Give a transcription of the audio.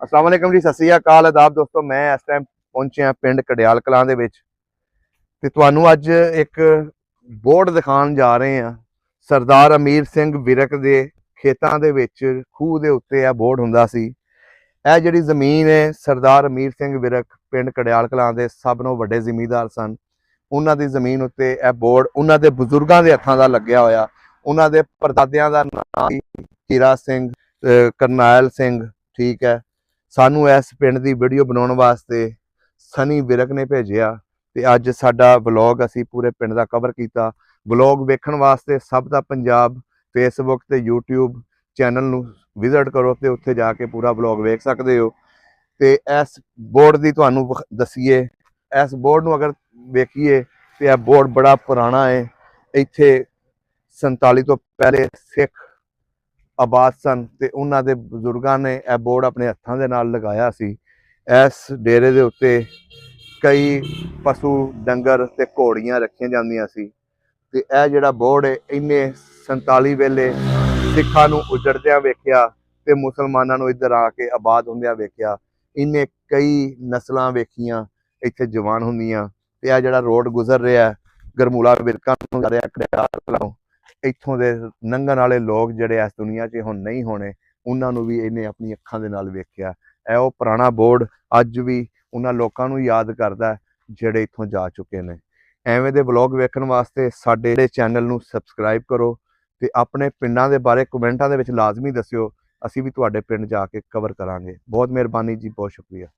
अस्सलाम वालेकुम जी, सत श्री अकाल, आदाब दोस्तों। मैं इस टाइम पहुंचे पिंड कड़ियाल कलां दे विच ते तुहानू अज एक बोर्ड दिखाण जा रहे हैं। सरदार अमीर सिंह विरक दे खेतां दे विच खूह दे उत्ते यह बोर्ड हुंदा सी। यह जिहड़ी जमीन है सरदार अमीर सिंह विरक पिंड कड़ियाल कलां दे सब नों वड्डे जिमीदार सन। उन्हां दी जमीन उत्ते यह बोर्ड उन्हां दे बजुर्गां दे हत्थां दा लग्या होया। उन्हां दे परदादियां दा नाम हीरा सिंह, करनैल सिंह, ठीक है। सानू इस पिंड की वीडियो बनाने वास्ते सनी विरक ने भेजिया ते अज साडा व्लॉग असी पूरे पिंड का कवर किया। व्लॉग वेखण वास्ते सब दा पंजाब फेसबुक ते यूट्यूब चैनल नू विजिट करो तो उत्थे जाके पूरा व्लॉग वेख सकते हो। तो इस बोर्ड की तुहानू दसीए, इस बोर्ड नू अगर वेखीए तो यह बोर्ड बड़ा पुराना है। इत्थे 47 तो पहले सिख आबाद सन ते उन्हां दे बजुर्गां ने यह बोर्ड अपने हत्थां दे नाल लगाया सी। इस डेरे दे उत्ते कई पशु डंगर ते घोड़ियां रखियां जांदियां सी ते यह जिहड़ा बोर्ड है इन्हें 47 वेले सिखां नूं उजड़दियां वेखिया ते मुसलमानां नूं इधर आके आबाद हुंदियां वेखिया। इन्हें कई नस्लां वेखियां इत्थे जवान हुंदियां ते यह जिहड़ा रोड गुजर रहा है गरमूला विरकां नूं जा रिहा कड़ियाल कलां, इत्थों दे लंघण वाले लोग जिहड़े इस दुनिया 'च हुण नहीं होने उन्हां नूं भी इन्हें अपनी अखां दे नाल वेखिया। यह वो पुराना बोर्ड अज भी उन्हां लोकां नूं याद करदा जिहड़े इत्थों जा चुके ने। एवें दे व्लॉग वेखण वास्ते साडे चैनल नूं सबसक्राइब करो ते अपने पिंडां दे बारे कमेंटां दे विच लाजमी दस्सिओ। असीं भी तुहाडे पिंड जाके कवर करांगे। बहुत मेहरबानी जी, बहुत शुक्रिया।